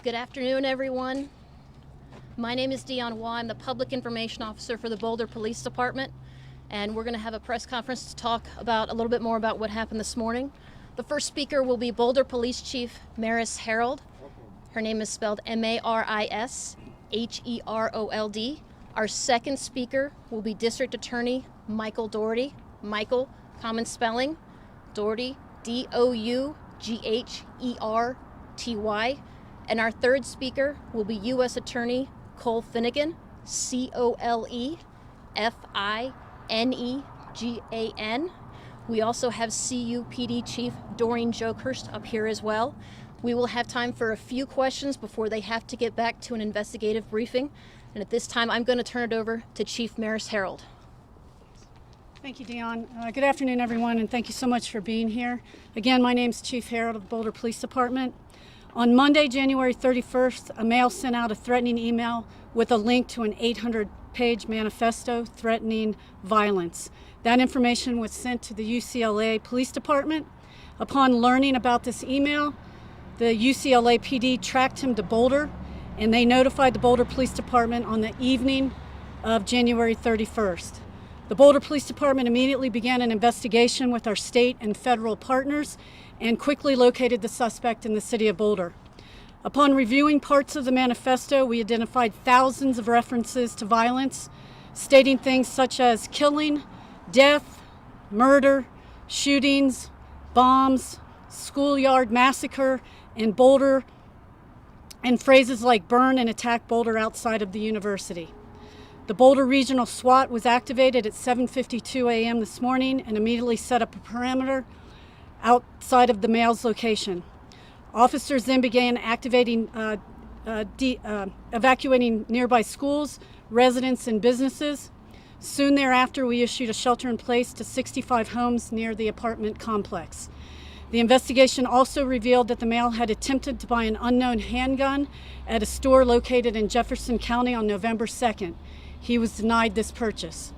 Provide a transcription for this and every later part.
Good afternoon, everyone. My name is Deanne Waugh. I'm the Public Information Officer for the Boulder Police Department, and we're going to have a press conference to talk about a little bit more about what happened this morning. The first speaker will be Boulder Police Chief Maris Herold. Her name is spelled M-A-R-I-S-H-E-R-O-L-D. Our second speaker will be District Attorney Michael Dougherty. Michael, common spelling, Dougherty, D-O-U-G-H-E-R-T-Y. And our third speaker will be U.S. Attorney Cole Finnegan, C-O-L-E-F-I-N-E-G-A-N. We also have CUPD Chief Doreen Jokerst up here as well. We will have time for a few questions before they have to get back to an investigative briefing. And at this time, I'm going to turn it over to Chief Maris Herold. Thank you, Deanne. Good afternoon, everyone, and thank you so much for being here. Again, my name is Chief Herold of the Boulder Police Department. On Monday, January 31st, a male sent out a threatening email with a link to an 800-page manifesto threatening violence. That information was sent to the UCLA Police Department. Upon learning about this email, the UCLA PD tracked him to Boulder, and they notified the Boulder Police Department on the evening of January 31st. The Boulder Police Department immediately began an investigation with our state and federal partners and quickly located the suspect in the city of Boulder. Upon reviewing parts of the manifesto, we identified thousands of references to violence, stating things such as killing, death, murder, shootings, bombs, schoolyard massacre in Boulder, and phrases like burn and attack Boulder outside of the university. The Boulder Regional SWAT was activated at 7:52 a.m. this morning and immediately set up a perimeter outside of the male's location. Officers then began evacuating nearby schools, residents, and businesses. Soon thereafter, we issued a shelter-in-place to 65 homes near the apartment complex. The investigation also revealed that the male had attempted to buy an unknown handgun at a store located in Jefferson County on November 2nd. He was denied this purchase.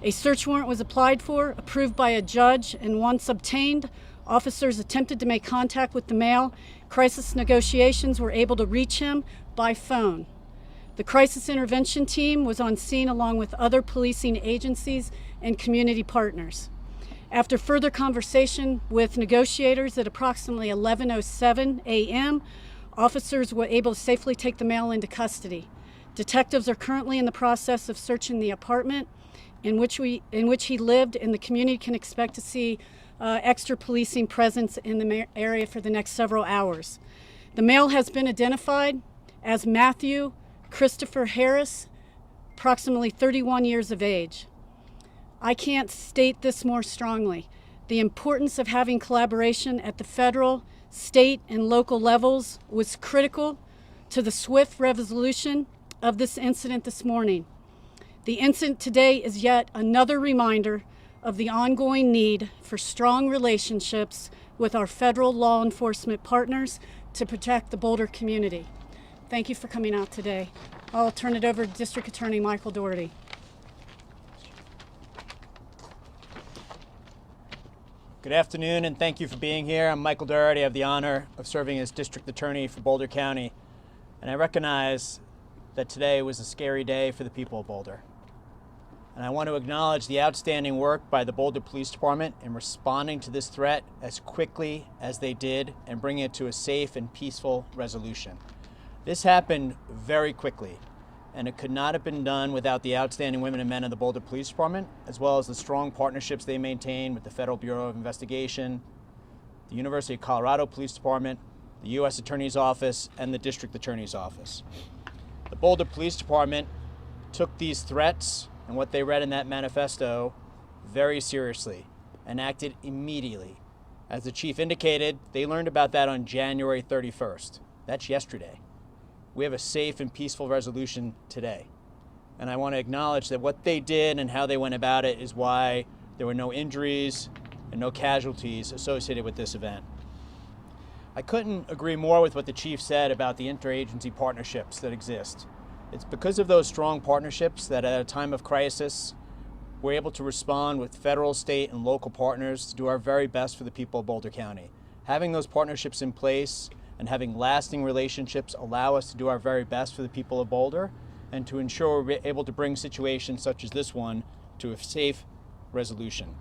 A search warrant was applied for, approved by a judge, and once obtained, officers attempted to make contact with the male. Crisis negotiations were able to reach him by phone. The crisis intervention team was on scene along with other policing agencies and community partners. After further conversation with negotiators at approximately 11:07 a.m., officers were able to safely take the male into custody. Detectives are currently in the process of searching the apartment in which he lived, and the community can expect to see extra policing presence in the area for the next several hours. The male has been identified as Matthew Christopher Harris, approximately 31 years of age. I can't state this more strongly. The importance of having collaboration at the federal, state, and local levels was critical to the swift resolution of this incident this morning. The incident today is yet another reminder of the ongoing need for strong relationships with our federal law enforcement partners to protect the Boulder community. Thank you for coming out today. I'll turn it over to District Attorney Michael Dougherty. Good afternoon, and thank you for being here. I'm Michael Dougherty. I have the honor of serving as District Attorney for Boulder County, and I recognize that today was a scary day for the people of Boulder. And I want to acknowledge the outstanding work by the Boulder Police Department in responding to this threat as quickly as they did and bringing it to a safe and peaceful resolution. This happened very quickly, and it could not have been done without the outstanding women and men of the Boulder Police Department, as well as the strong partnerships they maintain with the Federal Bureau of Investigation, the University of Colorado Police Department, the U.S. Attorney's Office, and the District Attorney's Office. The Boulder Police Department took these threats and what they read in that manifesto very seriously and acted immediately. As the chief indicated, they learned about that on January 31st. That's yesterday. We have a safe and peaceful resolution today. And I want to acknowledge that what they did and how they went about it is why there were no injuries and no casualties associated with this event. I couldn't agree more with what the chief said about the interagency partnerships that exist. It's because of those strong partnerships that at a time of crisis, we're able to respond with federal, state, and local partners to do our very best for the people of Boulder County. Having those partnerships in place and having lasting relationships allow us to do our very best for the people of Boulder and to ensure we're able to bring situations such as this one to a safe resolution.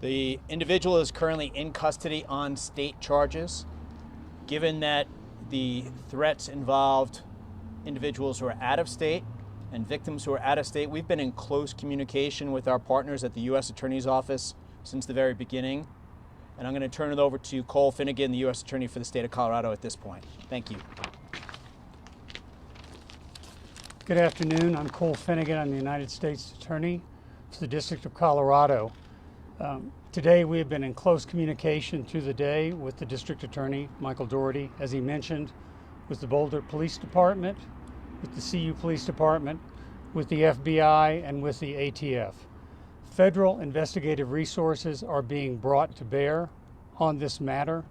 The individual is currently in custody on state charges. Given that the threats involved individuals who are out of state and victims who are out of state, we've been in close communication with our partners at the U.S. Attorney's Office since the very beginning. And I'm going to turn it over to Cole Finnegan, the U.S. Attorney for the state of Colorado at this point. Thank you. Good afternoon. I'm Cole Finnegan. I'm the United States Attorney for the District of Colorado. Today we have been in close communication through the day with the District Attorney, Michael Doherty, as he mentioned, with the Boulder Police Department, with the CU Police Department, with the FBI, and with the ATF. Federal investigative resources are being brought to bear on this matter,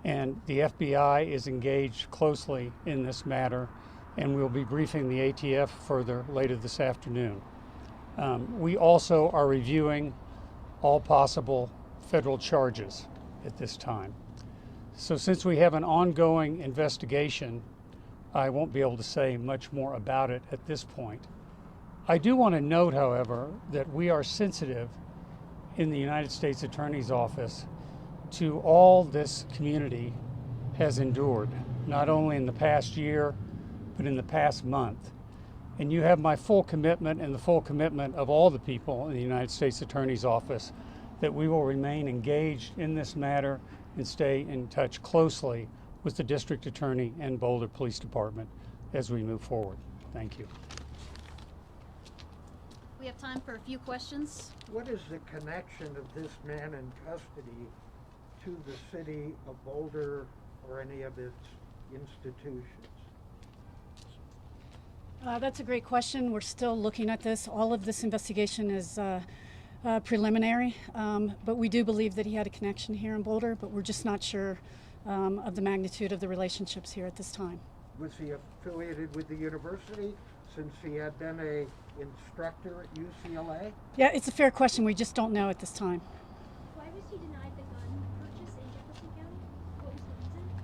and the FBI is engaged closely in this matter, and we'll be briefing the ATF further later this afternoon. We also are reviewing all possible federal charges at this time. So since we have an ongoing investigation, I won't be able to say much more about it at this point. I do want to note, however, that we are sensitive in the United States Attorney's Office to all this community has endured, not only in the past year, but in the past month. And you have my full commitment and the full commitment of all the people in the United States Attorney's Office that we will remain engaged in this matter and stay in touch closely with the District Attorney and Boulder Police Department as we move forward. Thank you. We have time for a few questions. What is the connection of this man in custody to the city of Boulder or any of its institutions? That's a great question. We're still looking at this. All of this investigation is preliminary, but we do believe that he had a connection here in Boulder, but we're just not sure of the magnitude of the relationships here at this time. Was he affiliated with the university since he had been an instructor at UCLA? Yeah, it's a fair question. We just don't know at this time. Why was he denied the gun purchase in Jefferson County? What was the reason?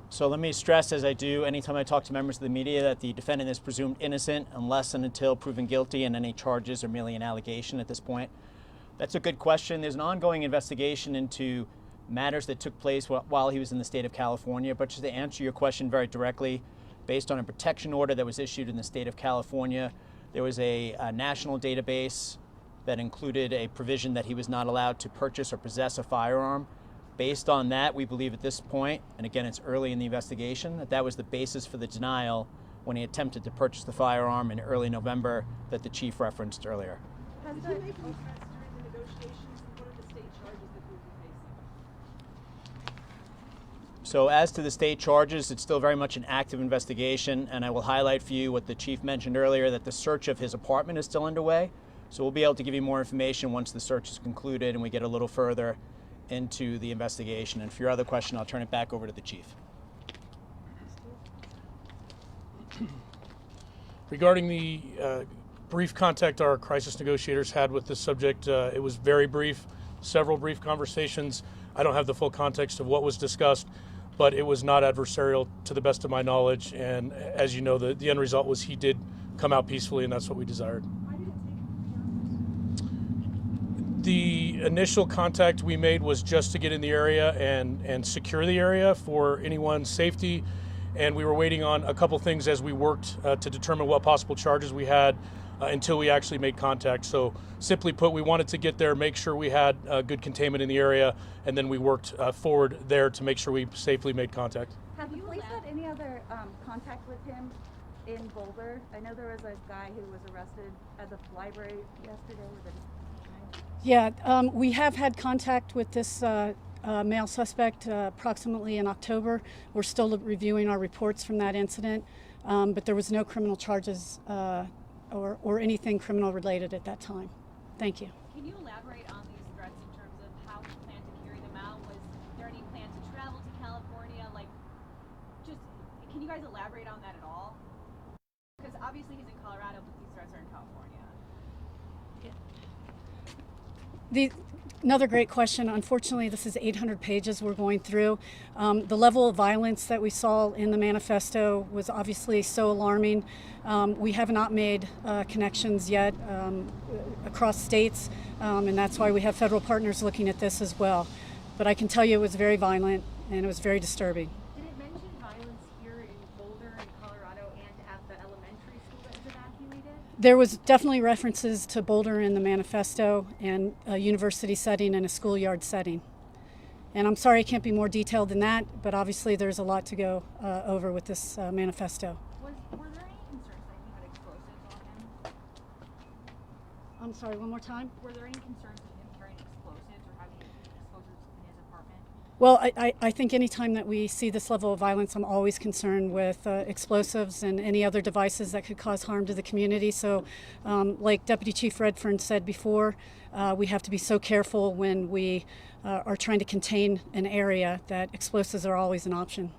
So let me stress, as I do anytime I talk to members of the media, that the defendant is presumed innocent unless and until proven guilty, and any charges are merely an allegation at this point. That's a good question. There's an ongoing investigation into matters that took place while he was in the state of California. But just to answer your question very directly, based on a protection order that was issued in the state of California, there was a national database that included a provision that he was not allowed to purchase or possess a firearm. Based on that, we believe at this point, and again it's early in the investigation, that that was the basis for the denial when he attempted to purchase the firearm in early November that the chief referenced earlier. Did you make any threats during the negotiations? What are the state charges that he will be facing? So as to the state charges, it's still very much an active investigation, and I will highlight for you what the chief mentioned earlier, that the search of his apartment is still underway. So we'll be able to give you more information once the search is concluded and we get a little further into the investigation. And for your other question, I'll turn it back over to the chief. Regarding the brief contact our crisis negotiators had with this subject, it was very brief, several brief conversations. I don't have the full context of what was discussed, but it was not adversarial to the best of my knowledge. And as you know, the end result was he did come out peacefully, and that's what we desired. Why did it take him 3 hours? The initial contact we made was just to get in the area and secure the area for anyone's safety. And we were waiting on a couple things as we worked to determine what possible charges we had until we actually made contact. So simply put, we wanted to get there, make sure we had good containment in the area, and then we worked forward there to make sure we safely made contact. Have the police had any other contact with him in Boulder? I know there was a guy who was arrested at the library yesterday. Yeah, we have had contact with this male suspect approximately in October. We're still reviewing our reports from that incident, but there was no criminal charges or anything criminal related at that time. Thank you. Can you elaborate on these threats in terms of how you plan to carry them out? Was there any plan to travel to California? Can you guys elaborate on that at all? Because obviously he's in Colorado, but these threats are in California. Another great question. Unfortunately, this is 800 pages we're going through. The level of violence that we saw in the manifesto was obviously so alarming. We have not made connections yet across states, and that's why we have federal partners looking at this as well. But I can tell you it was very violent and it was very disturbing. Did it mention violence here in Boulder, in Colorado, and at the elementary school that was evacuated? There was definitely references to Boulder in the manifesto and a university setting and a schoolyard setting. And I'm sorry I can't be more detailed than that, but obviously there's a lot to go over with this manifesto. Were there any concerns that he had explosives on him? I'm sorry, one more time? Were there any concerns with him carrying explosives or having explosives in his apartment? Well, I think anytime that we see this level of violence, I'm always concerned with explosives and any other devices that could cause harm to the community. So like Deputy Chief Redfern said before, we have to be so careful when we are trying to contain an area that explosives are always an option.